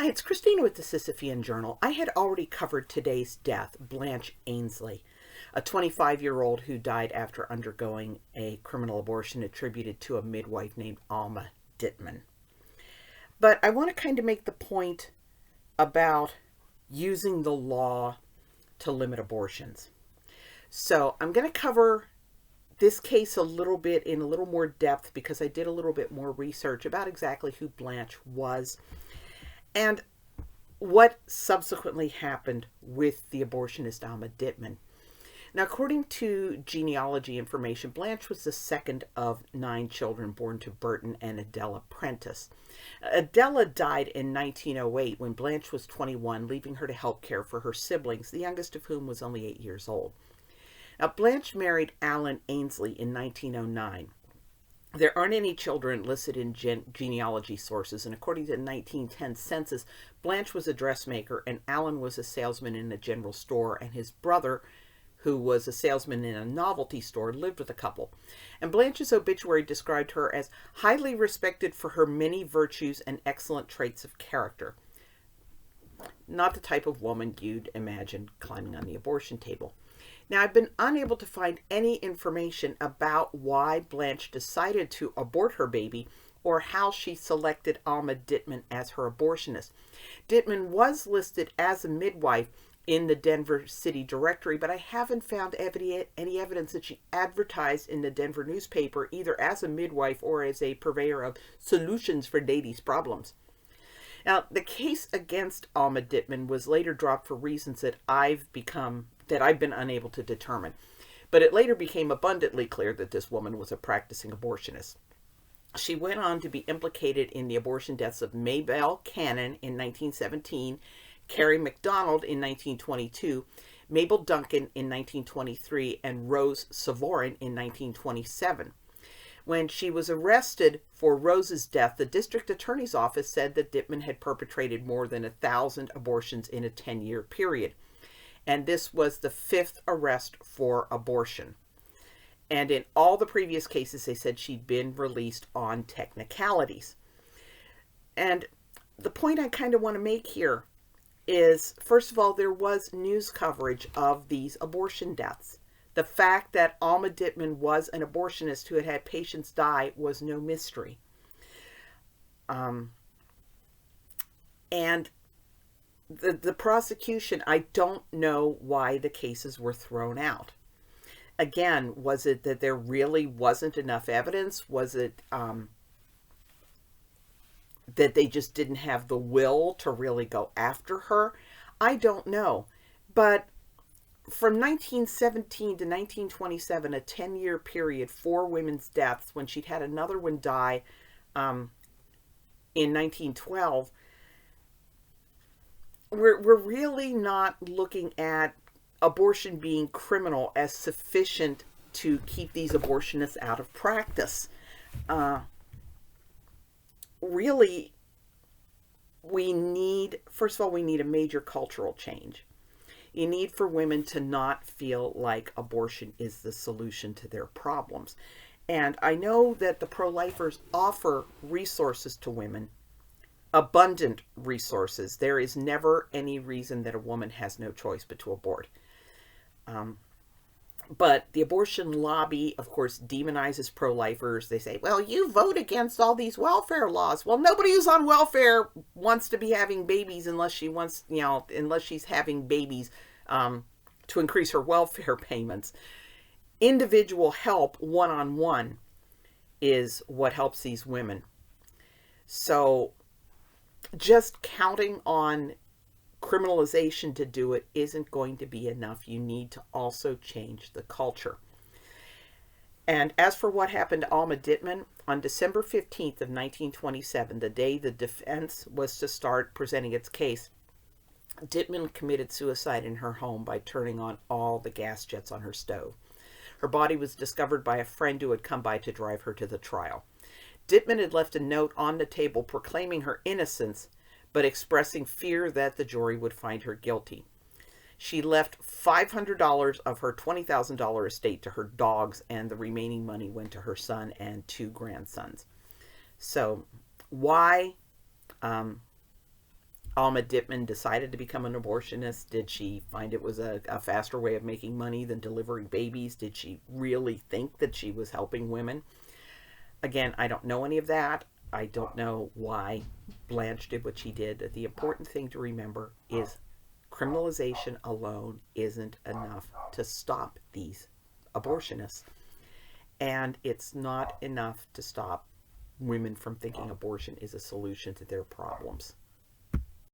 Hi, it's Christina with the Sisyphean Journal. I had already covered today's death, Blanche Ainsley, a 25-year-old who died after undergoing a criminal abortion attributed to a midwife named Alma Dittman. But I want to kind of make the point about using the law to limit abortions. So I'm going to cover this case a little bit in a little more depth because I did a little bit more research about exactly who Blanche was and what subsequently happened with the abortionist Alma Dittman. Now, according to genealogy information, Blanche was the second of 9 children born to Burton and Adela Prentice. Adela died in 1908 when Blanche was 21, leaving her to help care for her siblings, the youngest of whom was only 8 years old. Now, Blanche married Alma Ainsley in 1909. There aren't any children listed in genealogy sources, and according to the 1910 census, Blanche was a dressmaker and Alan was a salesman in a general store, and his brother, who was a salesman in a novelty store, lived with the couple. And Blanche's obituary described her as highly respected for her many virtues and excellent traits of character. Not the type of woman you'd imagine climbing on the abortion table. Now, I've been unable to find any information about why Blanche decided to abort her baby or how she selected Alma Dittman as her abortionist. Dittman was listed as a midwife in the Denver City Directory, but I haven't found any evidence that she advertised in the Denver newspaper either as a midwife or as a purveyor of solutions for ladies' problems. Now, the case against Alma Dittman was later dropped for reasons that I've been unable to determine. But it later became abundantly clear that this woman was a practicing abortionist. She went on to be implicated in the abortion deaths of Maybelle Cannon in 1917, Carrie McDonald in 1922, Mabel Duncan in 1923, and Rose Savorin in 1927. When she was arrested for Rose's death, the district attorney's office said that Dittman had perpetrated more than 1,000 abortions in a 10-year period. And this was the 5th arrest for abortion. And in all the previous cases, they said she'd been released on technicalities. And the point I kind of want to make here is, first of all, there was news coverage of these abortion deaths. The fact that Alma Dittman was an abortionist who had had patients die was no mystery. And the prosecution, I don't know why the cases were thrown out. Again, was it that there really wasn't enough evidence? Was it that they just didn't have the will to really go after her? I don't know. But from 1917 to 1927, a 10-year period, 4 women's deaths, when she'd had another one die in 1912, we're really not looking at abortion being criminal as sufficient to keep these abortionists out of practice. Really, first of all, we need a major cultural change. You need for women to not feel like abortion is the solution to their problems. And I know that the pro-lifers offer resources to women, abundant resources. There is never any reason that a woman has no choice but to abort. But the abortion lobby, of course, demonizes pro-lifers. They say, well, you vote against all these welfare laws. Well, nobody who's on welfare wants to be having babies unless she's having babies to increase her welfare payments. Individual help, one-on-one, is what helps these women. So just counting on criminalization to do it isn't going to be enough. You need to also change the culture. And as for what happened to Alma Dittman, on December 15th of 1927, the day the defense was to start presenting its case, Dittman committed suicide in her home by turning on all the gas jets on her stove. Her body was discovered by a friend who had come by to drive her to the trial. Dittman had left a note on the table proclaiming her innocence, but expressing fear that the jury would find her guilty. She left $500 of her $20,000 estate to her dogs, and the remaining money went to her son and 2 grandsons. So why Alma Dittman decided to become an abortionist? Did she find it was a faster way of making money than delivering babies? Did she really think that she was helping women? Again, I don't know any of that. I don't know why Blanche did what she did. The important thing to remember is criminalization alone isn't enough to stop these abortionists. And it's not enough to stop women from thinking abortion is a solution to their problems.